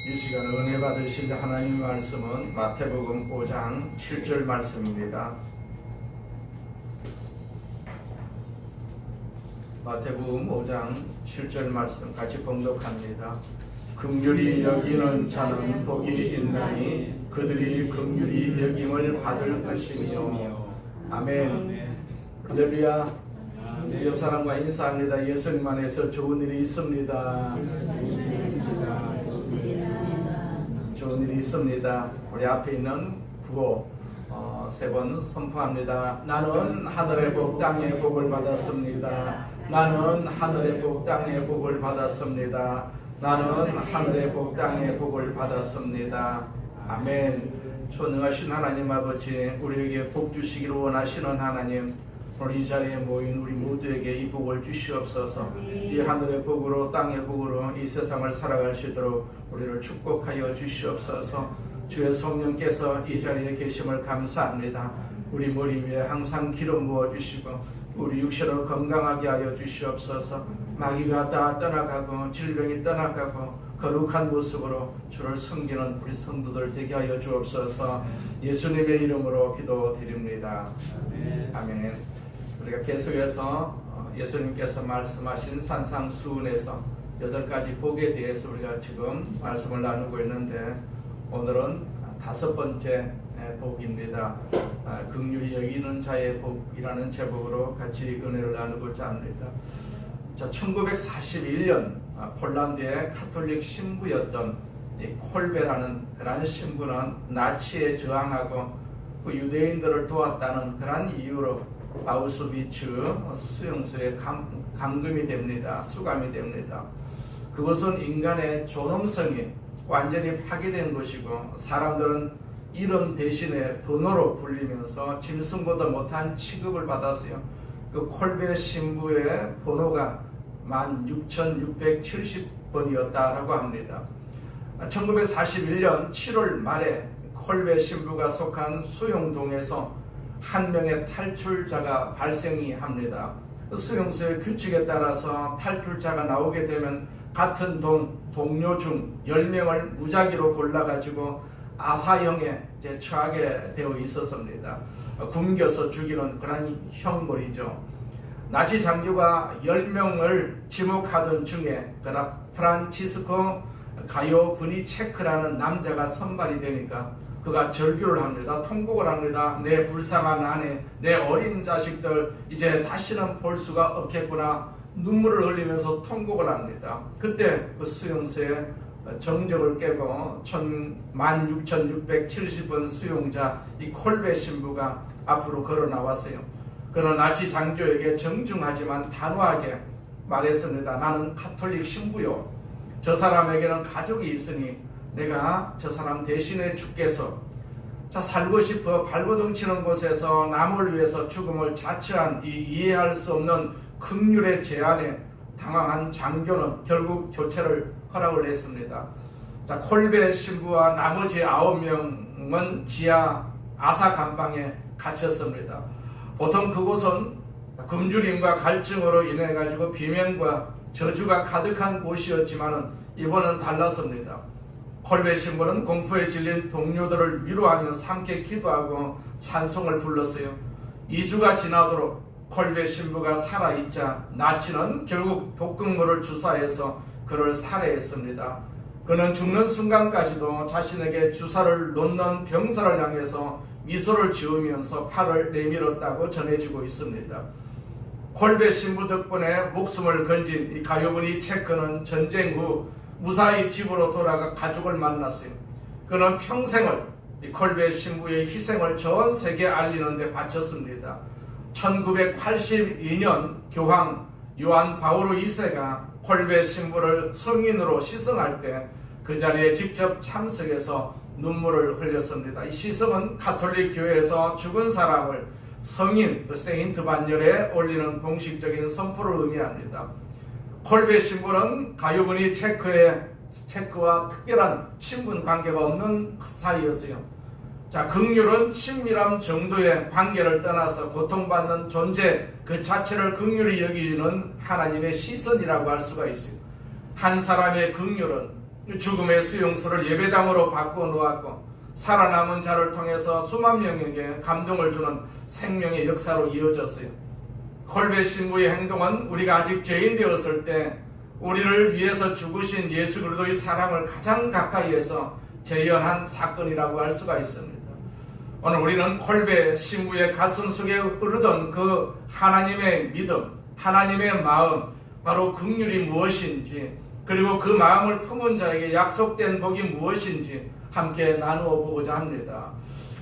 이 시간 은혜 받으실 하나님 말씀은 마태복음 5장 7절 말씀입니다. 마태복음 5장 7절 말씀 같이 봉독합니다. 긍휼히 여기는 자는 복이 있나니 그들이 긍휼히 여김을 받을 것이며. 아멘. 할렐루야. 옆 사람과 인사합니다. 예수님 안에서 좋은 일이 있습니다. 좋은 일이 있습니다. 우리 앞에 있는 구호 세 번 선포합니다. 나는 하늘의 복 땅의 복을 받았습니다. 나는 하늘의 복 땅의 복을 받았습니다. 나는 하늘의 복 땅의 복을 받았습니다. 아멘. 전능하신 하나님 아버지, 우리에게 복 주시기를 원하시는 하나님, 오늘 이 자리에 모인 우리 모두에게 이 복을 주시옵소서. 이 하늘의 복으로 땅의 복으로 이 세상을 살아갈 수 있도록 우리를 축복하여 주시옵소서. 주의 성령께서 이 자리에 계심을 감사합니다. 우리 머리 위에 항상 기름 부어주시고 우리 육신을 건강하게 하여 주시옵소서. 마귀가 다 떠나가고 질병이 떠나가고 거룩한 모습으로 주를 섬기는 우리 성도들 되게 하여 주옵소서. 예수님의 이름으로 기도드립니다. 아멘. 우리가 계속해서 예수님께서 말씀하신 산상수훈에서 8가지 복에 대해서 우리가 지금 말씀을 나누고 있는데, 오늘은 5번째 복입니다. 긍휼히 여기는 자의 복이라는 제목으로 같이 은혜를 나누고자 합니다. 자, 1941년 폴란드의 카톨릭 신부였던 이 콜베라는 그러한 신부는 나치에 저항하고 그 유대인들을 도왔다는 그러한 이유로 아우슈비츠 수용소에 감금이 됩니다. 수감이 됩니다. 그것은 인간의 존엄성이 완전히 파괴된 것이고, 사람들은 이름 대신에 번호로 불리면서 짐승보다 못한 취급을 받았어요. 그 콜베 신부의 번호가 16,670번이었다라고 합니다. 1941년 7월 말에 콜베 신부가 속한 수용동에서 한 명의 탈출자가 발생이 합니다. 수용소의 규칙에 따라서 탈출자가 나오게 되면 같은 동료 중 10명을 무작위로 골라가지고 아사형에 처하게 되어 있었습니다. 굶겨서 죽이는 그런 형벌이죠. 나치 장교가 10명을 지목하던 중에 프란치스코 가요 브니체크라는 남자가 선발이 되니까 그가 절규를 합니다. 통곡을 합니다. 내 불쌍한 아내, 내 어린 자식들 이제 다시는 볼 수가 없겠구나. 눈물을 흘리면서 통곡을 합니다. 그때 그 수용소에 정적을 깨고 16,670번 수용자 이 콜베 신부가 앞으로 걸어 나왔어요. 그는 나치 장교에게 정중하지만 단호하게 말했습니다. 나는 카톨릭 신부요. 저 사람에게는 가족이 있으니 내가 저 사람 대신에 죽겠소. 자, 살고 싶어 발버둥 치는 곳에서 남을 위해서 죽음을 자처한 이 이해할 수 없는 긍휼의 제안에 당황한 장교는 결국 교체를 허락을 했습니다. 자, 콜베 신부와 나머지 9명은 지하 아사 감방에 갇혔습니다. 보통 그곳은 굶주림과 갈증으로 인해 가지고 비명과 저주가 가득한 곳이었지만은 이번은 달랐습니다. 콜베 신부는 공포에 질린 동료들을 위로하면서 함께 기도하고 찬송을 불렀어요. 2주가 지나도록 콜베 신부가 살아있자 나치는 결국 독극물을 주사해서 그를 살해했습니다. 그는 죽는 순간까지도 자신에게 주사를 놓는 병사를 향해서 미소를 지으면서 팔을 내밀었다고 전해지고 있습니다. 콜베 신부 덕분에 목숨을 건진 이 가요분이 체크는 전쟁 후 무사히 집으로 돌아가 가족을 만났어요. 그는 평생을 이 콜베 신부의 희생을 전 세계에 알리는 데 바쳤습니다. 1982년 교황 요한 바오로 2세가 콜베 신부를 성인으로 시승할 때 그 자리에 직접 참석해서 눈물을 흘렸습니다. 이 시승은 가톨릭 교회에서 죽은 사람을 성인, 세인트 반열에 올리는 공식적인 선포를 의미합니다. 콜베 신부는 가요분이 체크와 특별한 친분 관계가 없는 사이였어요. 자, 긍휼은 친밀함 정도의 관계를 떠나서 고통받는 존재 그 자체를 긍휼히 여기는 하나님의 시선이라고 할 수가 있어요. 한 사람의 긍휼은 죽음의 수용소를 예배당으로 바꾸어 놓았고 살아남은 자를 통해서 수만 명에게 감동을 주는 생명의 역사로 이어졌어요. 콜베 신부의 행동은 우리가 아직 죄인 되었을 때 우리를 위해서 죽으신 예수 그리스도의 사랑을 가장 가까이에서 재현한 사건이라고 할 수가 있습니다. 오늘 우리는 콜베 신부의 가슴 속에 흐르던 그 하나님의 믿음, 하나님의 마음, 바로 긍휼이 무엇인지, 그리고 그 마음을 품은 자에게 약속된 복이 무엇인지 함께 나누어 보고자 합니다.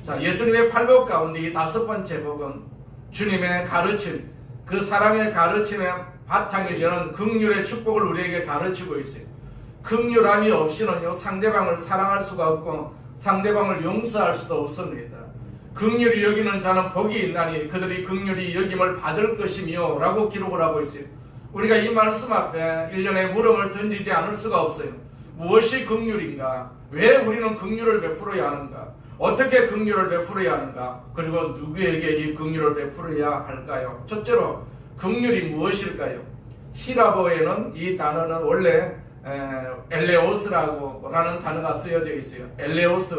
자, 예수님의 팔복 가운데 이 5번째 복은 주님의 가르침, 그 사랑의 가르침의 바탕이 되는 긍휼의 축복을 우리에게 가르치고 있어요. 긍휼함이 없이는요, 상대방을 사랑할 수가 없고 상대방을 용서할 수도 없습니다. 긍휼히 여기는 자는 복이 있나니 그들이 긍휼히 여김을 받을 것이며 라고 기록을 하고 있어요. 우리가 이 말씀 앞에 일련의 물음을 던지지 않을 수가 없어요. 무엇이 긍휼인가? 왜 우리는 긍휼을 베풀어야 하는가? 어떻게 긍휼을 베풀어야 하는가? 그리고 누구에게 이 긍휼을 베풀어야 할까요? 첫째로 긍휼이 무엇일까요? 히라보에는 이 단어는 원래 엘레오스라고 라는 단어가 쓰여져 있어요. 엘레오스.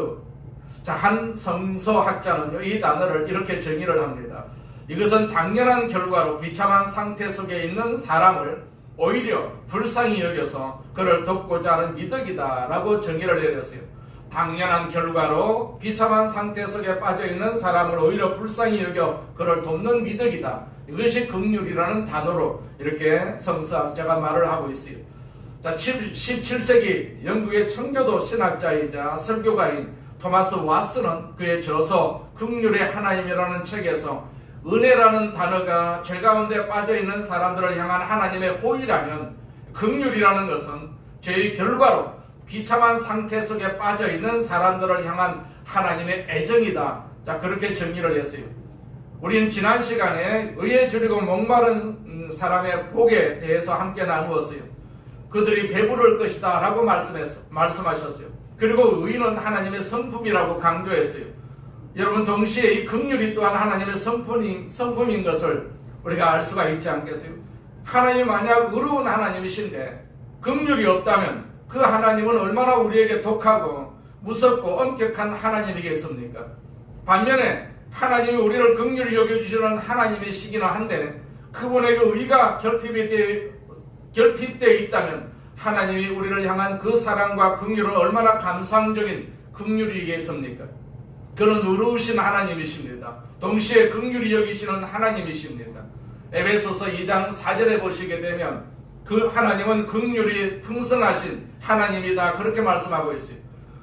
자, 한 성서학자는요, 이 단어를 이렇게 정의를 합니다. 이것은 당연한 결과로 비참한 상태 속에 있는 사람을 오히려 불쌍히 여겨서 그를 돕고자 하는 미덕이다 라고 정의를 내렸어요. 당연한 결과로 비참한 상태 속에 빠져있는 사람을 오히려 불쌍히 여겨 그를 돕는 미덕이다. 이것이 긍휼이라는 단어로 이렇게 성서학자가 말을 하고 있어요. 자, 17세기 영국의 청교도 신학자이자 설교가인 토마스 왓슨은 그의 저서 긍휼의 하나님이라는 책에서 은혜라는 단어가 죄 가운데 빠져있는 사람들을 향한 하나님의 호의라면 긍휼이라는 것은 죄의 결과로 비참한 상태 속에 빠져있는 사람들을 향한 하나님의 애정이다. 자, 그렇게 정의를 했어요. 우리는 지난 시간에 의에 줄이고 목마른 사람의 복에 대해서 함께 나누었어요. 그들이 배부를 것이다 라고 말씀하셨어요. 그리고 의는 하나님의 성품이라고 강조했어요. 여러분, 동시에 이 긍휼이 또한 하나님의 성품인 것을 우리가 알 수가 있지 않겠어요? 하나님 만약 의로운 하나님이신데 긍휼이 없다면 그 하나님은 얼마나 우리에게 독하고 무섭고 엄격한 하나님이겠습니까? 반면에 하나님이 우리를 긍휼히 여겨주시는 하나님이시기는 한데 그분에게 의가 결핍되어 있다면 하나님이 우리를 향한 그 사랑과 긍휼은 얼마나 감상적인 긍휼이겠습니까? 그는 의로우신 하나님이십니다. 동시에 긍휼히 여기시는 하나님이십니다. 에베소서 2장 4절에 보시게 되면 그 하나님은 긍휼이 풍성하신 하나님이다, 그렇게 말씀하고 있어요.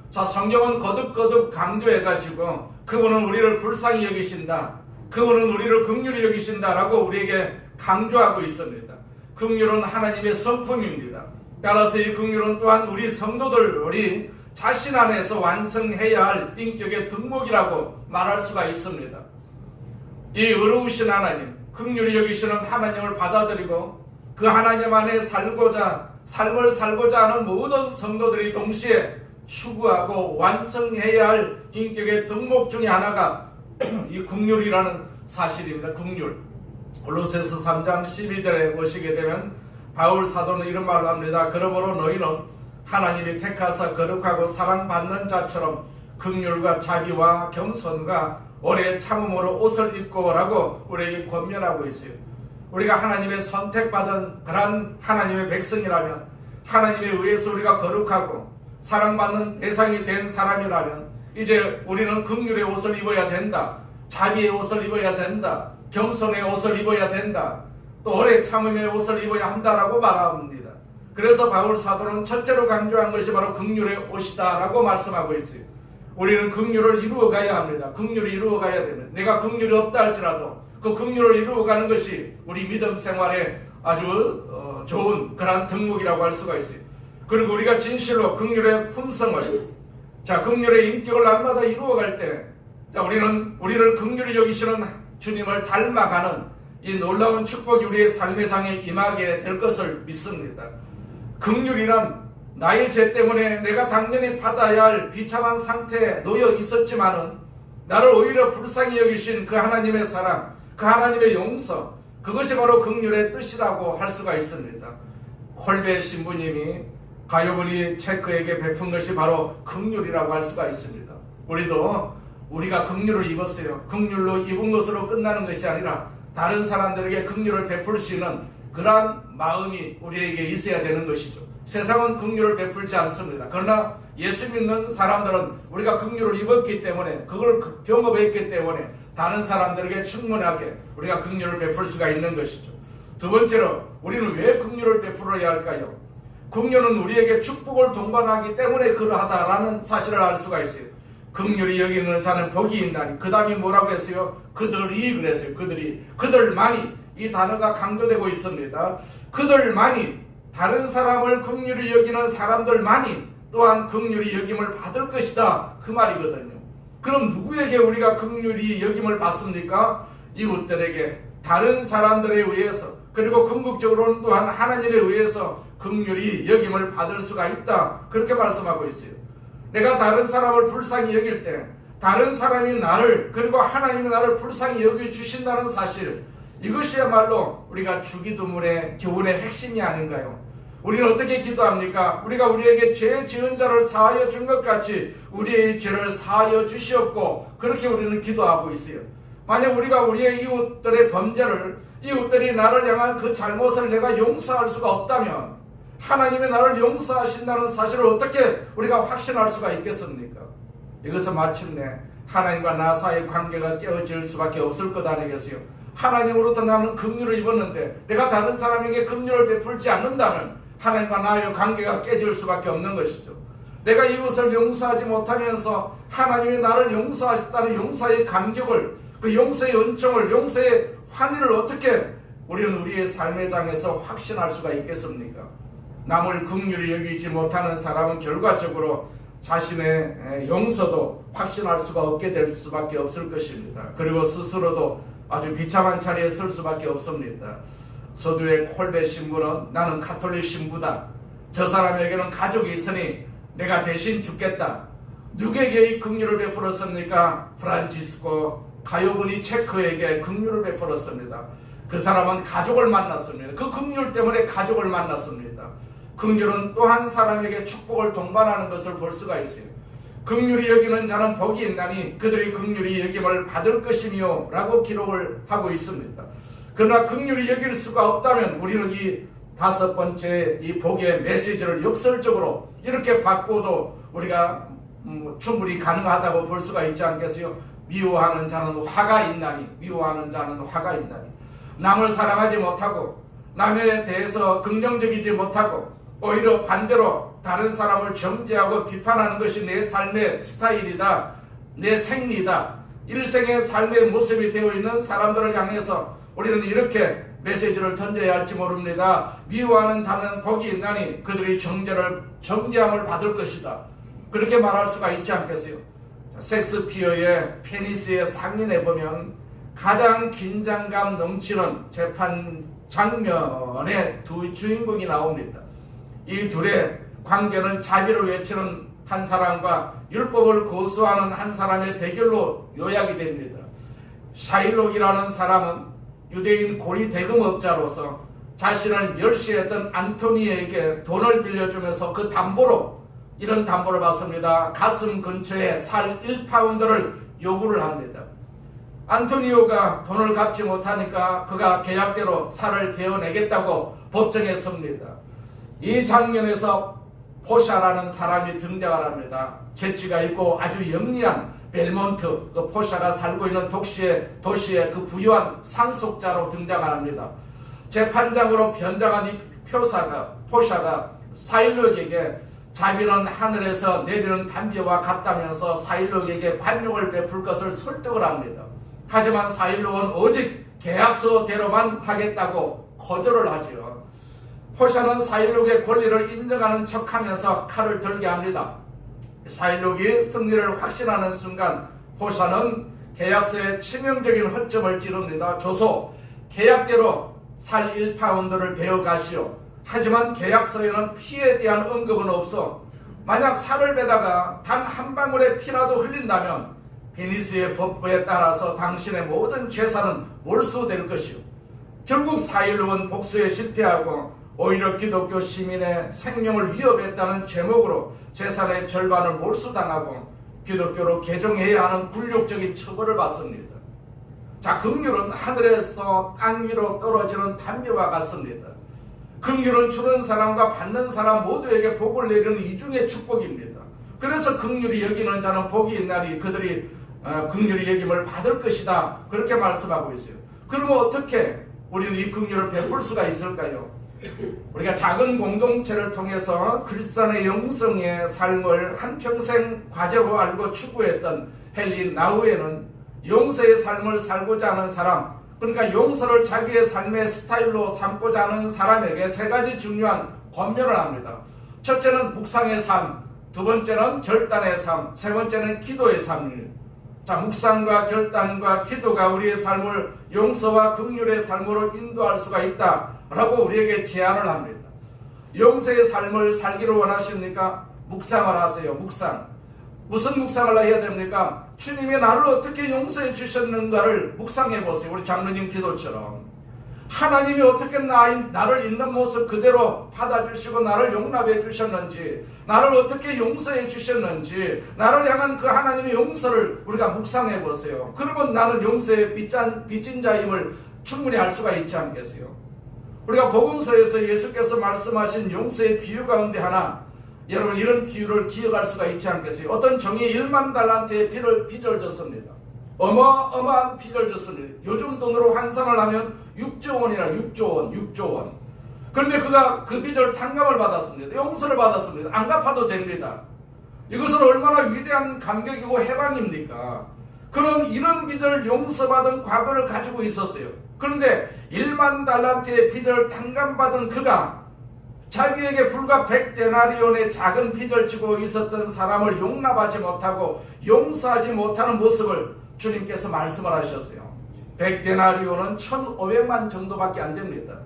자, 성경은 거듭거듭 강조해가지고 그분은 우리를 불쌍히 여기신다, 그분은 우리를 긍휼히 여기신다라고 우리에게 강조하고 있습니다. 긍휼은 하나님의 성품입니다. 따라서 이 긍휼은 또한 우리 성도들이 자신 안에서 완성해야 할 인격의 덕목이라고 말할 수가 있습니다. 이 의로우신 하나님, 긍휼히 여기시는 하나님을 받아들이고 그 하나님 안에 삶을 살고자 하는 모든 성도들이 동시에 추구하고 완성해야 할 인격의 덕목 중에 하나가 이 긍휼이라는 사실입니다. 긍휼. 골로새서 3장 12절에 보시게 되면 바울 사도는 이런 말을 합니다. 그러므로 너희는 하나님이 택하사 거룩하고 사랑받는 자처럼 긍휼과 자비와 겸손과 오래 참음으로 옷을 입고 라고 우리에게 권면하고 있어요. 우리가 하나님의 선택받은 그런 하나님의 백성이라면, 하나님에 의해서 우리가 거룩하고 사랑받는 대상이 된 사람이라면 이제 우리는 긍휼의 옷을 입어야 된다, 자비의 옷을 입어야 된다, 겸손의 옷을 입어야 된다, 또 오래 참음의 옷을 입어야 한다라고 말합니다. 그래서 바울 사도는 첫째로 강조한 것이 바로 긍휼의 옷이다 라고 말씀하고 있어요. 우리는 긍휼을 이루어가야 합니다. 긍휼을 이루어가야 됩니다. 내가 긍휼이 없다 할지라도 그 긍휼을 이루어가는 것이 우리 믿음 생활에 아주 좋은 그런 덕목이라고 할 수가 있어요. 그리고 우리가 진실로 긍휼의 품성을, 자, 긍휼의 인격을 날마다 이루어갈 때, 자, 우리를 긍휼히 여기시는 주님을 닮아가는 이 놀라운 축복이 우리의 삶의 장에 임하게 될 것을 믿습니다. 긍휼이란 나의 죄 때문에 내가 당연히 받아야 할 비참한 상태에 놓여 있었지만은 나를 오히려 불쌍히 여기신 그 하나님의 사랑, 그 하나님의 용서, 그것이 바로 긍휼의 뜻이라고 할 수가 있습니다. 콜베 신부님이 가엾은이 체크에게 베푼 것이 바로 긍휼이라고 할 수가 있습니다. 우리가 긍휼을 입었어요. 긍휼로 입은 것으로 끝나는 것이 아니라 다른 사람들에게 긍휼을 베풀 수 있는 그러한 마음이 우리에게 있어야 되는 것이죠. 세상은 긍휼을 베풀지 않습니다. 그러나 예수 믿는 사람들은 우리가 긍휼을 입었기 때문에, 그걸 경험했기 때문에 다른 사람들에게 충분하게 우리가 긍휼을 베풀 수가 있는 것이죠. 두 번째로, 우리는 왜 긍휼을 베풀어야 할까요? 긍휼은 우리에게 축복을 동반하기 때문에 그러하다라는 사실을 알 수가 있어요. 긍휼히 여기는 자는 복이 있나니. 그 다음에 뭐라고 했어요? 그들이 그랬어요. 그들만이, 이 단어가 강조되고 있습니다. 그들만이, 다른 사람을 긍휼히 여기는 사람들만이 또한 긍휼히 여김을 받을 것이다, 그 말이거든요. 그럼 누구에게 우리가 긍휼히 여김을 받습니까? 이웃들에게, 다른 사람들에 의해서, 그리고 궁극적으로는 또한 하나님에 의해서 긍휼히 여김을 받을 수가 있다, 그렇게 말씀하고 있어요. 내가 다른 사람을 불쌍히 여길 때 다른 사람이 나를, 그리고 하나님이 나를 불쌍히 여겨주신다는 사실, 이것이야말로 우리가 주기도문의 교훈의 핵심이 아닌가요? 우리는 어떻게 기도합니까? 우리가 우리에게 죄 지은 자를 사하여 준 것 같이 우리의 죄를 사하여 주시었고, 그렇게 우리는 기도하고 있어요. 만약 우리가 우리의 이웃들의 범죄를, 이웃들이 나를 향한 그 잘못을 내가 용서할 수가 없다면 하나님이 나를 용서하신다는 사실을 어떻게 우리가 확신할 수가 있겠습니까? 이것은 마침내 하나님과 나 사이의 관계가 깨어질 수밖에 없을 것 아니겠어요? 하나님으로부터 나는 긍휼을 입었는데 내가 다른 사람에게 긍휼을 베풀지 않는다면 하나님과 나의 관계가 깨질 수밖에 없는 것이죠. 내가 이웃을 용서하지 못하면서 하나님이 나를 용서하셨다는 용서의 감격을, 그 용서의 은총을, 용서의 환희를 어떻게 우리는 우리의 삶의 장에서 확신할 수가 있겠습니까? 남을 긍휼히 여기지 못하는 사람은 결과적으로 자신의 용서도 확신할 수가 없게 될 수밖에 없을 것입니다. 그리고 스스로도 아주 비참한 자리에 설 수밖에 없습니다. 서두에 콜베 신부는 나는 가톨릭 신부다, 저 사람에게는 가족이 있으니 내가 대신 죽겠다. 누구에게 이 긍휼을 베풀었습니까? 프란치스코 가엾은이 체크에게 긍휼을 베풀었습니다. 그 사람은 가족을 만났습니다. 그 긍휼 때문에 가족을 만났습니다. 긍휼은 또 한 사람에게 축복을 동반하는 것을 볼 수가 있어요. 긍휼히 여기는 자는 복이 있나니 그들이 긍휼히 여김을 받을 것이며 라고 기록을 하고 있습니다. 그러나 긍휼히 여길 수가 없다면 우리는 이 다섯 번째 이 복의 메시지를 역설적으로 이렇게 바꿔도 우리가 충분히 가능하다고 볼 수가 있지 않겠어요? 미워하는 자는 화가 있나니, 미워하는 자는 화가 있나니. 남을 사랑하지 못하고 남에 대해서 긍정적이지 못하고 오히려 반대로 다른 사람을 정죄하고 비판하는 것이 내 삶의 스타일이다, 내 생리다, 일생의 삶의 모습이 되어 있는 사람들을 향해서 우리는 이렇게 메시지를 던져야 할지 모릅니다. 미워하는 자는 복이 있나니 그들이 정죄함을 받을 것이다, 그렇게 말할 수가 있지 않겠어요? 섹스피어의 페니스의 상인에 보면 가장 긴장감 넘치는 재판 장면에 두 주인공이 나옵니다. 이 둘의 관계는 자비를 외치는 한 사람과 율법을 고수하는 한 사람의 대결로 요약이 됩니다. 샤일록이라는 사람은 유대인 고리 대금업자로서 자신을 멸시했던 안토니에게 돈을 빌려주면서 그 담보로, 이런 담보를 받습니다. 가슴 근처에 살 1파운드를 요구를 합니다. 안토니오가 돈을 갚지 못하니까 그가 계약대로 살을 베어내겠다고 법정에 섭니다. 이 장면에서 포샤라는 사람이 등장을 합니다. 재치가 있고 아주 영리한 벨몬트, 그 포샤가 살고 있는 도시의 그 부유한 상속자로 등장을 합니다. 재판장으로 변장한 이 포샤가 사일록에게 자비는 하늘에서 내리는 담비와 같다면서 사일록에게 관용을 베풀 것을 설득을 합니다. 하지만 사일록은 오직 계약서대로만 하겠다고 거절을 하죠. 포샤는 사일록의 권리를 인정하는 척하면서 칼을 들게 합니다. 사일록이 승리를 확신하는 순간 포샤는 계약서에 치명적인 허점을 찌릅니다. 조소, 계약대로 살 1파운드를 베어가시오. 하지만 계약서에는 피에 대한 언급은 없어. 만약 살을 베다가 단 한 방울의 피라도 흘린다면 베니스의 법부에 따라서 당신의 모든 재산은 몰수될 것이오. 결국 사일록은 복수에 실패하고 오히려 기독교 시민의 생명을 위협했다는 제목으로 재산의 절반을 몰수당하고 기독교로 개종해야 하는 굴욕적인 처벌을 받습니다. 자, 긍휼은 하늘에서 땅 위로 떨어지는 담벼와 같습니다. 긍휼은 주는 사람과 받는 사람 모두에게 복을 내리는 이중의 축복입니다. 그래서 긍휼히 여기는 자는 복이 있나니 그들이 긍휼히 여김을 받을 것이다, 그렇게 말씀하고 있어요. 그러면 어떻게 우리는 이 긍휼을 베풀 수가 있을까요? 우리가 작은 공동체를 통해서 크리스찬의 영성의 삶을 한평생 과제로 알고 추구했던 헨리 나우에는 용서의 삶을 살고자 하는 사람, 그러니까 용서를 자기의 삶의 스타일로 삼고자 하는 사람에게 세 가지 중요한 권면을 합니다. 첫째는 묵상의 삶, 두 번째는 결단의 삶, 세 번째는 기도의 삶입니다. 자, 묵상과 결단과 기도가 우리의 삶을 용서와 긍휼의 삶으로 인도할 수가 있다라고 우리에게 제안을 합니다. 용서의 삶을 살기를 원하십니까? 묵상을 하세요. 묵상. 무슨 묵상을 해야 됩니까? 주님이 나를 어떻게 용서해 주셨는가를 묵상해 보세요. 우리 장로님 기도처럼 하나님이 어떻게 나를 있는 모습 그대로 받아주시고 나를 용납해 주셨는지, 나를 어떻게 용서해 주셨는지, 나를 향한 그 하나님의 용서를 우리가 묵상해 보세요. 그러면 나는 용서의 빚진 자임을 충분히 알 수가 있지 않겠어요? 우리가 복음서에서 예수께서 말씀하신 용서의 비유 가운데 하나, 여러분 이런 비유를 기억할 수가 있지 않겠어요? 어떤 종이 1만 달란트의 빚을 졌습니다. 어마어마한 빚을 졌습니다. 요즘 돈으로 환산을 하면 6조 원이라 6조 원. 그런데 그가 그 빚을 탕감을 받았습니다. 용서를 받았습니다. 안 갚아도 됩니다. 이것은 얼마나 위대한 감격이고 해방입니까? 그는 이런 빚을 용서받은 과거를 가지고 있었어요. 그런데 1만 달란트의 빚을 탕감받은 그가 자기에게 불과 100데나리온의 작은 빚을 지고 있었던 사람을 용납하지 못하고 용서하지 못하는 모습을 주님께서 말씀을 하셨어요. 100데나리온은 1,500만 정도밖에 안 됩니다.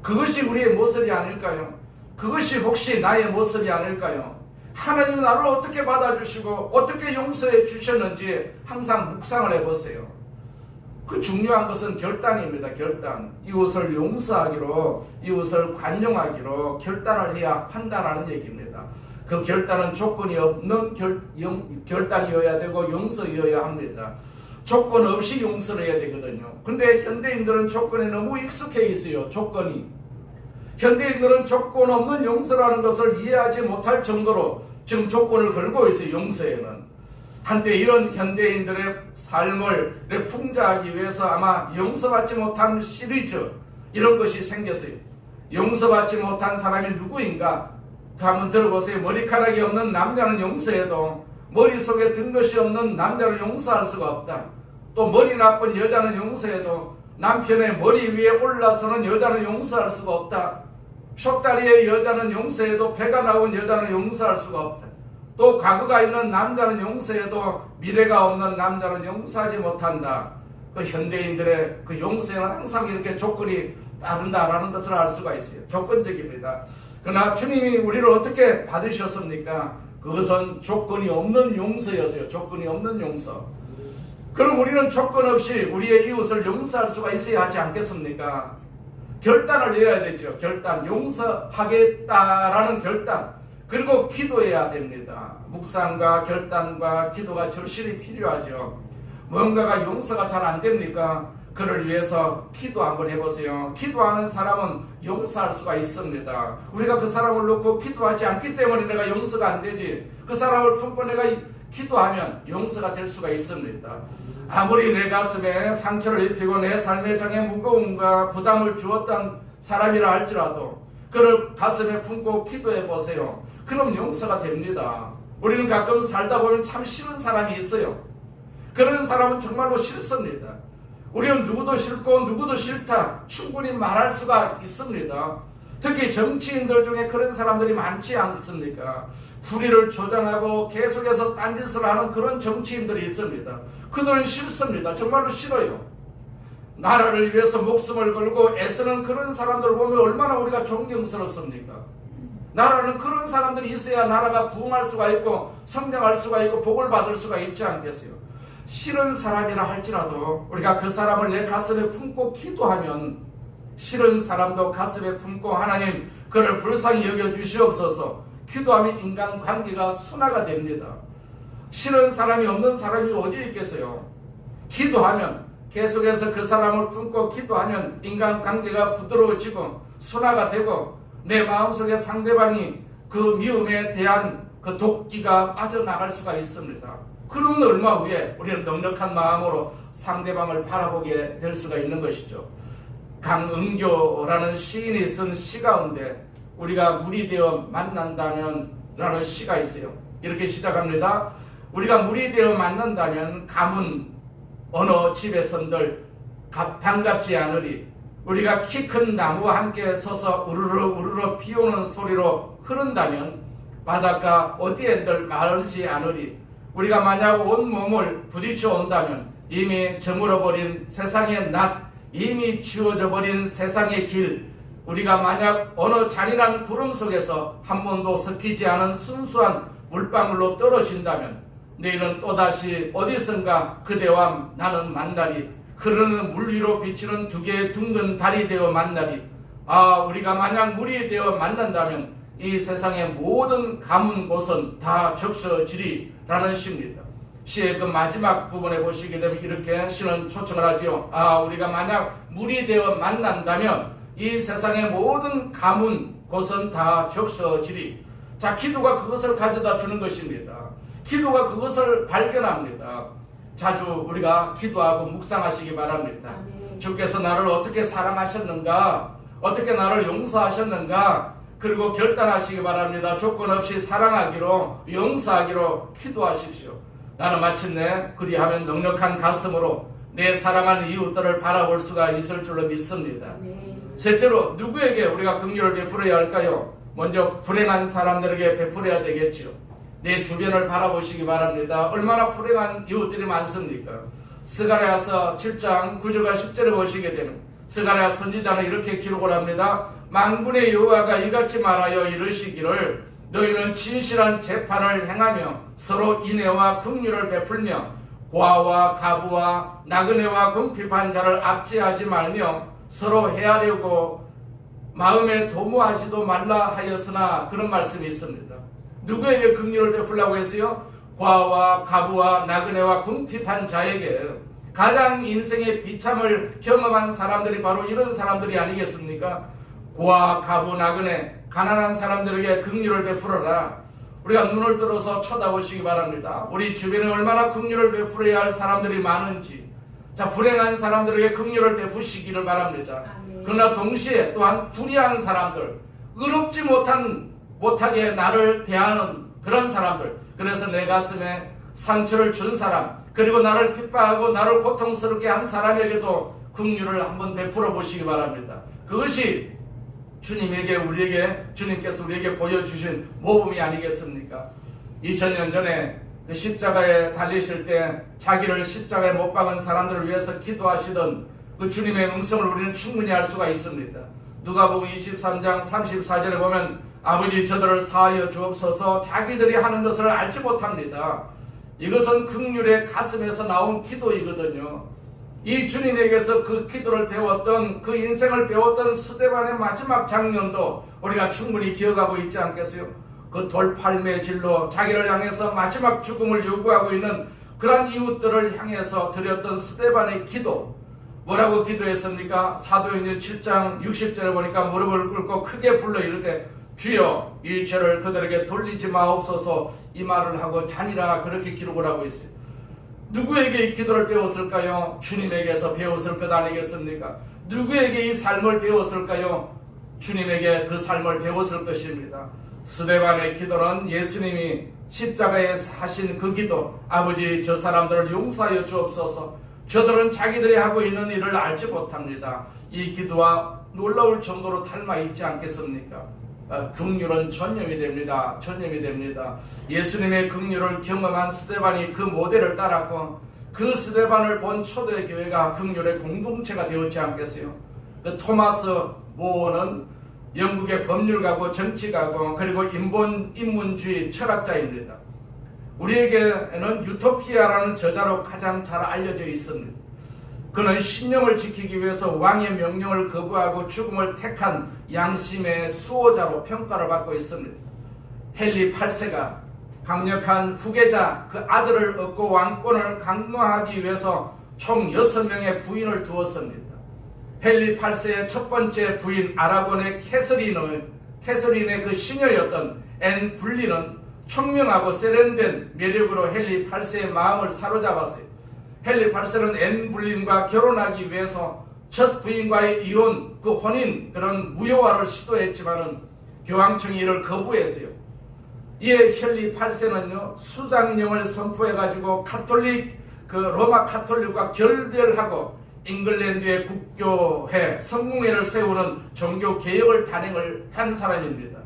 그것이 우리의 모습이 아닐까요? 그것이 혹시 나의 모습이 아닐까요? 하나님은 나를 어떻게 받아주시고 어떻게 용서해 주셨는지 항상 묵상을 해보세요. 그 중요한 것은 결단입니다. 결단. 이웃을 용서하기로, 이웃을 관용하기로 결단을 해야 한다라는 얘기입니다. 그 결단은 조건이 없는 결단이어야 되고 용서이어야 합니다. 조건 없이 용서를 해야 되거든요. 근데 현대인들은 조건에 너무 익숙해 있어요. 조건이. 현대인들은 조건 없는 용서라는 것을 이해하지 못할 정도로 지금 조건을 걸고 있어요. 용서에는. 한때 이런 현대인들의 삶을 풍자하기 위해서 아마 용서받지 못한 시리즈 이런 것이 생겼어요. 용서받지 못한 사람이 누구인가? 한번 들어보세요. 머리카락이 없는 남자는 용서해도 머릿속에 든 것이 없는 남자는 용서할 수가 없다. 또 머리 나쁜 여자는 용서해도 남편의 머리 위에 올라서는 여자는 용서할 수가 없다. 속다리의 여자는 용서해도 배가 나온 여자는 용서할 수가 없다. 또 과거가 있는 남자는 용서해도 미래가 없는 남자는 용서하지 못한다. 그 현대인들의 그 용서에는 항상 이렇게 조건이 따른다라는 것을 알 수가 있어요. 조건적입니다. 그러나 주님이 우리를 어떻게 받으셨습니까? 그것은 조건이 없는 용서였어요. 조건이 없는 용서. 그럼 우리는 조건 없이 우리의 이웃을 용서할 수가 있어야 하지 않겠습니까? 결단을 내야 되죠. 결단. 용서하겠다라는 결단. 그리고 기도해야 됩니다. 묵상과 결단과 기도가 절실히 필요하죠. 뭔가가 용서가 잘 안 됩니까? 그를 위해서 기도 한번 해보세요. 기도하는 사람은 용서할 수가 있습니다. 우리가 그 사람을 놓고 기도하지 않기 때문에 내가 용서가 안 되지. 그 사람을 품고 내가 기도하면 용서가 될 수가 있습니다. 아무리 내 가슴에 상처를 입히고 내 삶의 장에 무거움과 부담을 주었던 사람이라 할지라도 그를 가슴에 품고 기도해 보세요. 그럼 용서가 됩니다. 우리는 가끔 살다 보면 참 싫은 사람이 있어요. 그런 사람은 정말로 싫습니다. 우리는 누구도 싫고 누구도 싫다 충분히 말할 수가 있습니다. 특히 정치인들 중에 그런 사람들이 많지 않습니까? 불의를 조장하고 계속해서 딴짓을 하는 그런 정치인들이 있습니다. 그들은 싫습니다. 정말로 싫어요. 나라를 위해서 목숨을 걸고 애쓰는 그런 사람들을 보면 얼마나 우리가 존경스럽습니까? 나라는 그런 사람들이 있어야 나라가 부흥할 수가 있고 성장할 수가 있고 복을 받을 수가 있지 않겠어요? 싫은 사람이라 할지라도 우리가 그 사람을 내 가슴에 품고 기도하면 싫은 사람도 가슴에 품고 하나님 그를 불쌍히 여겨주시옵소서. 기도하면 인간관계가 순화가 됩니다. 싫은 사람이 없는 사람이 어디 있겠어요? 기도하면 계속해서 그 사람을 품고 기도하면 인간관계가 부드러워지고 순화가 되고 내 마음속에 상대방이 그 미움에 대한 그 도끼가 빠져나갈 수가 있습니다. 그러면 얼마 후에 우리는 넉넉한 마음으로 상대방을 바라보게 될 수가 있는 것이죠. 강은교라는 시인이 쓴 시 가운데 우리가 물이 되어 만난다면 라는 시가 있어요. 이렇게 시작합니다. 우리가 물이 되어 만난다면 가문 어느 집에선들 반갑지 않으리. 우리가 키 큰 나무와 함께 서서 우르르 우르르 비오는 소리로 흐른다면 바닷가 어디엔들 마르지 않으리. 우리가 만약 온 몸을 부딪혀 온다면 이미 저물어버린 세상의 낮, 이미 지워져 버린 세상의 길, 우리가 만약 어느 잔인한 구름 속에서 한 번도 섞이지 않은 순수한 물방울로 떨어진다면 내일은 또다시 어디선가 그대와 나는 만나리. 흐르는 물 위로 비치는 두 개의 둥근 달이 되어 만나리. 우리가 만약 물이 되어 만난다면 이 세상의 모든 가문 곳은 다 적셔지리 라는 시입니다. 시의 그 마지막 부분에 보시게 되면 이렇게 시는 초청을 하지요. 우리가 만약 물이 되어 만난다면 이 세상의 모든 가문 곳은 다 적셔지리. 자, 기도가 그것을 가져다 주는 것입니다. 기도가 그것을 발견합니다. 자주 우리가 기도하고 묵상하시기 바랍니다. 주께서 나를 어떻게 사랑하셨는가, 어떻게 나를 용서하셨는가, 그리고 결단하시기 바랍니다. 조건 없이 사랑하기로, 용서하기로 기도하십시오. 나는 마침내 그리하면 넉넉한 가슴으로 내 사랑하는 이웃들을 바라볼 수가 있을 줄로 믿습니다. 셋째로 누구에게 우리가 긍휼을 베풀어야 할까요? 먼저 불행한 사람들에게 베풀어야 되겠지요. 내 주변을 바라보시기 바랍니다. 얼마나 불행한 이웃들이 많습니까? 스가랴서 7장 9절과 10절을 보시게 되면 스가랴 선지자는 이렇게 기록을 합니다. 만군의 여호와가 이같이 말하여 이르시기를 너희는 진실한 재판을 행하며 서로 인애와 긍휼을 베풀며 고아와 가부와 나그네와 궁핍한 자를 압제하지 말며 서로 헤아려고 마음에 도모하지도 말라 하였으나, 그런 말씀이 있습니다. 누구에게 긍휼을 베풀라고 했어요? 고아와 가부와 나그네와 궁핍한 자에게. 가장 인생의 비참을 경험한 사람들이 바로 이런 사람들이 아니겠습니까? 고아, 가부, 나그네, 가난한 사람들에게 긍휼을 베풀어라. 우리가 눈을 들어서 쳐다보시기 바랍니다. 우리 주변에 얼마나 긍휼을 베풀어야 할 사람들이 많은지. 자, 불행한 사람들에게 긍휼을 베푸시기를 바랍니다. 그러나 동시에 또한 불의한 사람들, 의롭지 못하게 나를 대하는 그런 사람들, 그래서 내 가슴에 상처를 준 사람, 그리고 나를 핍박하고 나를 고통스럽게 한 사람에게도 긍휼을 한번 베풀어 보시기 바랍니다. 그것이 주님께서 우리에게 보여주신 모범이 아니겠습니까? 2000년 전에 그 십자가에 달리실 때 자기를 십자가에 못 박은 사람들을 위해서 기도하시던 그 주님의 음성을 우리는 충분히 알 수가 있습니다. 누가복음 23장 34절에 보면 아버지 저들을 사하여 주옵소서 자기들이 하는 것을 알지 못합니다. 이것은 긍휼의 가슴에서 나온 기도이거든요. 이 주님에게서 그 기도를 배웠던, 그 인생을 배웠던 스데반의 마지막 장면도 우리가 충분히 기억하고 있지 않겠어요? 그 돌팔매질로 자기를 향해서 마지막 죽음을 요구하고 있는 그런 이웃들을 향해서 드렸던 스데반의 기도, 뭐라고 기도했습니까? 사도행전 7장 60절에 보니까 무릎을 꿇고 크게 불러 이르되 주여 이 죄를 그들에게 돌리지 마옵소서, 이 말을 하고 자니라, 그렇게 기록을 하고 있어요. 누구에게 이 기도를 배웠을까요? 주님에게서 배웠을 것 아니겠습니까? 누구에게 이 삶을 배웠을까요? 주님에게 그 삶을 배웠을 것입니다. 스데반의 기도는 예수님이 십자가에 하신 그 기도, 아버지 저 사람들을 용서하여 주옵소서, 저들은 자기들이 하고 있는 일을 알지 못합니다. 이 기도와 놀라울 정도로 닮아 있지 않겠습니까? 긍휼은 전념이 됩니다. 전념이 됩니다. 예수님의 긍휼을 경험한 스데반이 그 모델을 따랐고 그 스데반을 본 초대 교회가 긍휼의 공동체가 되었지 않겠어요? 그 토마스 모어는 영국의 법률가고 정치가고 그리고 인문주의 철학자입니다. 우리에게는 유토피아라는 저자로 가장 잘 알려져 있습니다. 그는 신령을 지키기 위해서 왕의 명령을 거부하고 죽음을 택한 양심의 수호자로 평가를 받고 있습니다. 헨리 8세가 강력한 후계자 그 아들을 얻고 왕권을 강화하기 위해서 총 6명의 부인을 두었습니다. 헨리 8세의 첫 번째 부인 아라곤의 캐서린의 그 시녀였던 앤 분리는 총명하고 세련된 매력으로 헨리 8세의 마음을 사로잡았어요. 헨리 8세는 앤 분린과 결혼하기 위해서 첫 부인과의 이혼, 그 혼인, 그런 무효화를 시도했지만은 교황청이 이를 거부했어요. 이에 헨리 8세는요, 수장령을 선포해가지고 로마 카톨릭과 결별하고 잉글랜드의 국교회, 성공회를 세우는 종교 개혁을 단행을 한 사람입니다.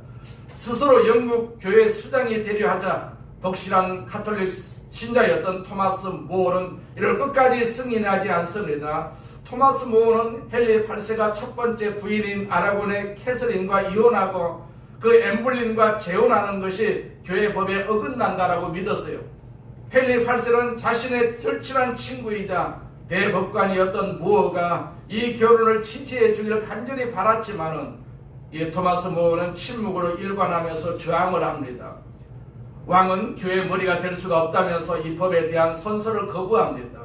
스스로 영국 교회 수장이 되려 하자 독실한 카톨릭 신자였던 토마스 모어는 이를 끝까지 승인하지 않습니다. 토마스 모어는 헨리 8세가 첫 번째 부인인 아라곤의 캐서린과 이혼하고 그 엠블린과 재혼하는 것이 교회 법에 어긋난다라고 믿었어요. 헨리 8세는 자신의 절친한 친구이자 대법관이었던 모어가 이 결혼을 지지해 주기를 간절히 바랐지만은 이 토마스 모어는 침묵으로 일관하면서 저항을 합니다. 왕은 교회의 머리가 될 수가 없다면서 이 법에 대한 선서를 거부합니다.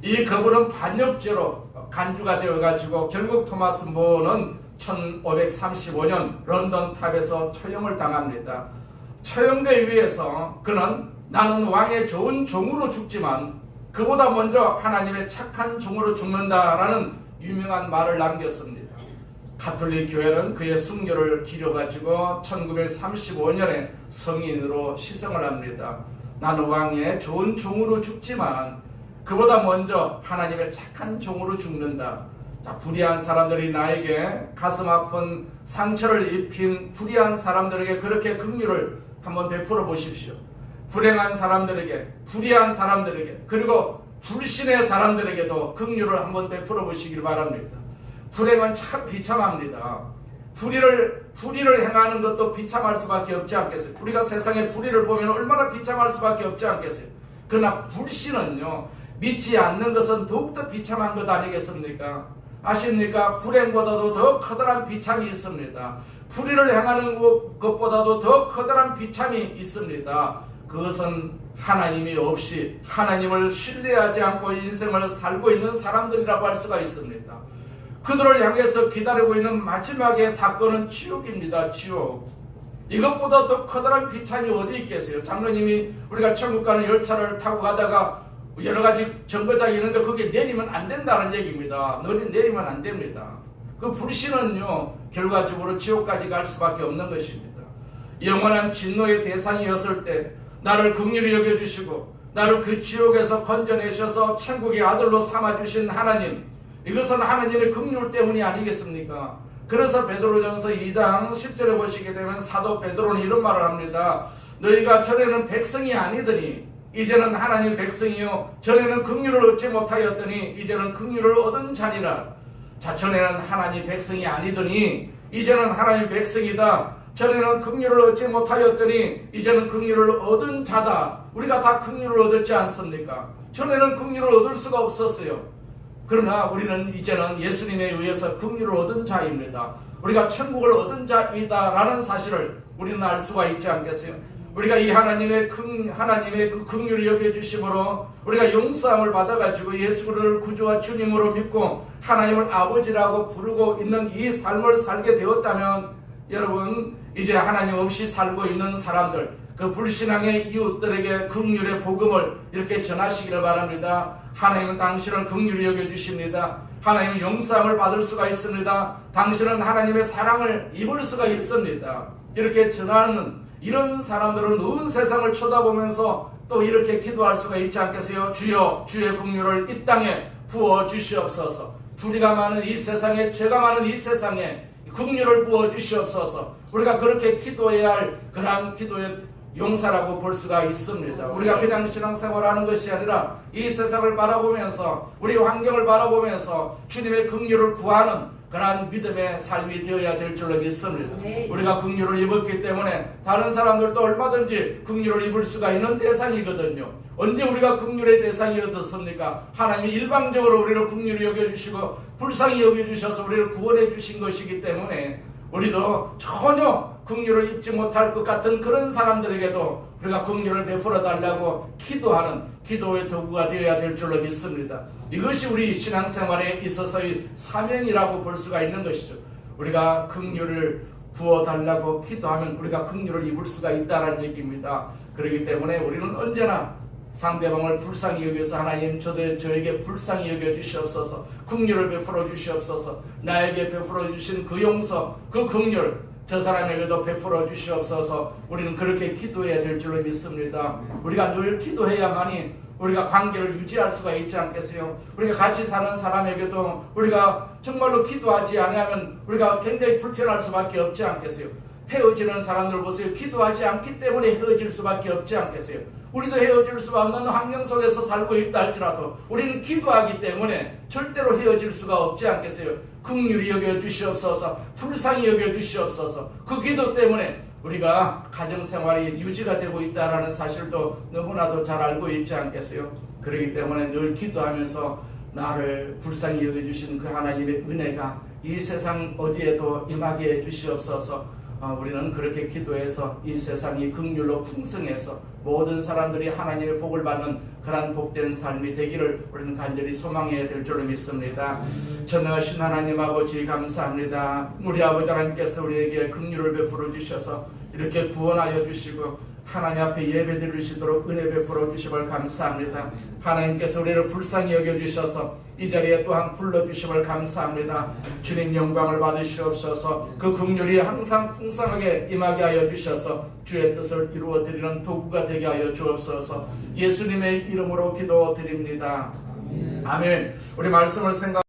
이 거부는 반역죄로 간주가 되어가지고 결국 토마스 모어는 1535년 런던 탑에서 처형을 당합니다. 처형되기 위해서 그는 나는 왕의 좋은 종으로 죽지만 그보다 먼저 하나님의 착한 종으로 죽는다라는 유명한 말을 남겼습니다. 가톨릭 교회는 그의 순교를 기려가지고 1935년에 성인으로 시성을 합니다. 나는 왕의 좋은 종으로 죽지만 그보다 먼저 하나님의 착한 종으로 죽는다. 자, 불의한 사람들이 나에게 가슴 아픈 상처를 입힌 불의한 사람들에게 그렇게 긍휼을 한번 베풀어 보십시오. 불행한 사람들에게, 불의한 사람들에게, 그리고 불신의 사람들에게도 긍휼을 한번 베풀어 보시길 바랍니다. 불행은 참 비참합니다. 불의를 행하는 것도 비참할 수밖에 없지 않겠어요? 우리가 세상에 불의를 보면 얼마나 비참할 수밖에 없지 않겠어요? 그러나 불신은요, 믿지 않는 것은 더욱더 비참한 것 아니겠습니까? 아십니까? 불행보다도 더 커다란 비참이 있습니다. 불의를 행하는 것보다도 더 커다란 비참이 있습니다. 그것은 하나님이 없이 하나님을 신뢰하지 않고 인생을 살고 있는 사람들이라고 할 수가 있습니다. 그들을 향해서 기다리고 있는 마지막의 사건은 지옥입니다. 지옥. 이것보다 더 커다란 비참이 어디 있겠어요? 장로님이 우리가 천국 가는 열차를 타고 가다가 여러 가지 정거장이 있는데 거기에 내리면 안 된다는 얘기입니다. 내리면 안 됩니다. 그 불신은요, 결과적으로 지옥까지 갈 수밖에 없는 것입니다. 영원한 진노의 대상이었을 때 나를 긍휼히 여겨주시고 나를 그 지옥에서 건져내셔서 천국의 아들로 삼아주신 하나님, 이것은 하나님의 긍휼 때문이 아니겠습니까? 그래서 베드로전서 2장 10절에 보시게 되면 사도 베드로는 이런 말을 합니다. 너희가 전에는 백성이 아니더니 이제는 하나님 백성이요 전에는 긍휼을 얻지 못하였더니 이제는 긍휼을 얻은 자니라. 자, 전에는 하나님 백성이 아니더니 이제는 하나님 백성이다. 전에는 긍휼을 얻지 못하였더니 이제는 긍휼을 얻은 자다. 우리가 다 긍휼을 얻었지 않습니까? 전에는 긍휼을 얻을 수가 없었어요. 그러나 우리는 이제는 예수님에 의해서 긍휼을 얻은 자입니다. 우리가 천국을 얻은 자이다라는 사실을 우리는 알 수가 있지 않겠어요? 우리가 이 하나님의 그 긍휼을 여겨주심으로 우리가 용서함을 받아가지고 예수 그리스도를 구주와 주님으로 믿고 하나님을 아버지라고 부르고 있는 이 삶을 살게 되었다면 여러분, 이제 하나님 없이 살고 있는 사람들, 그 불신앙의 이웃들에게 긍휼의 복음을 이렇게 전하시기를 바랍니다. 하나님은 당신을 긍휼히 여겨주십니다. 하나님은 용서함을 받을 수가 있습니다. 당신은 하나님의 사랑을 입을 수가 있습니다. 이렇게 전하는 이런 사람들은 온 세상을 쳐다보면서 또 이렇게 기도할 수가 있지 않겠어요? 주여, 주의 긍휼을 이 땅에 부어 주시옵소서. 불의가 많은 이 세상에, 죄가 많은 이 세상에 긍휼을 부어 주시옵소서. 우리가 그렇게 기도해야 할 그러한 기도의 용사라고 볼 수가 있습니다. 우리가 그냥 신앙생활하는 것이 아니라 이 세상을 바라보면서 우리 환경을 바라보면서 주님의 긍휼을 구하는 그러한 믿음의 삶이 되어야 될 줄로 믿습니다. 네. 우리가 긍휼을 입었기 때문에 다른 사람들도 얼마든지 긍휼을 입을 수가 있는 대상이거든요. 언제 우리가 긍휼의 대상이 어떻습니까? 하나님이 일방적으로 우리를 긍휼히 여겨주시고 불쌍히 여겨주셔서 우리를 구원해 주신 것이기 때문에 우리도 전혀 긍휼을 입지 못할 것 같은 그런 사람들에게도 우리가 긍휼을 베풀어 달라고 기도하는 기도의 도구가 되어야 될 줄로 믿습니다. 이것이 우리 신앙생활에 있어서의 사명이라고 볼 수가 있는 것이죠. 우리가 긍휼을 부어달라고 기도하면 우리가 긍휼을 입을 수가 있다는 얘기입니다. 그렇기 때문에 우리는 언제나 상대방을 불쌍히 여겨서 하나님 저에게 불쌍히 여겨 주시옵소서, 긍휼을 베풀어 주시옵소서, 나에게 베풀어 주신 그 용서, 그 긍휼 저 사람에게도 베풀어 주시옵소서. 우리는 그렇게 기도해야 될 줄로 믿습니다. 우리가 늘 기도해야만이 우리가 관계를 유지할 수가 있지 않겠어요? 우리가 같이 사는 사람에게도 우리가 정말로 기도하지 않으면 우리가 굉장히 불편할 수밖에 없지 않겠어요? 헤어지는 사람들 보세요. 기도하지 않기 때문에 헤어질 수밖에 없지 않겠어요? 우리도 헤어질 수 없는 환경 속에서 살고 있다 할지라도 우리는 기도하기 때문에 절대로 헤어질 수가 없지 않겠어요? 긍휼히 여겨 주시옵소서, 불쌍히 여겨 주시옵소서. 그 기도 때문에 우리가 가정생활이 유지가 되고 있다는 사실도 너무나도 잘 알고 있지 않겠어요? 그렇기 때문에 늘 기도하면서 나를 불쌍히 여겨주신 그 하나님의 은혜가 이 세상 어디에도 임하게 해 주시옵소서. 우리는 그렇게 기도해서 이 세상이 긍휼로 풍성해서 모든 사람들이 하나님의 복을 받는 그런 복된 삶이 되기를 우리는 간절히 소망해야 될 줄로 믿습니다. 전능하신 하나님 아버지 감사합니다. 우리 아버지 하나님께서 우리에게 긍휼을 베풀어 주셔서 이렇게 구원하여 주시고 하나님 앞에 예배 드리시도록 은혜 베풀어 주심을 감사합니다. 하나님께서 우리를 불쌍히 여겨주셔서 이 자리에 또한 불러주심을 감사합니다. 주님 영광을 받으시옵소서. 그 긍휼이 항상 풍성하게 임하게 하여 주셔서 주의 뜻을 이루어 드리는 도구가 되게 하여 주옵소서. 예수님의 이름으로 기도드립니다. 아멘. 우리 말씀을 생각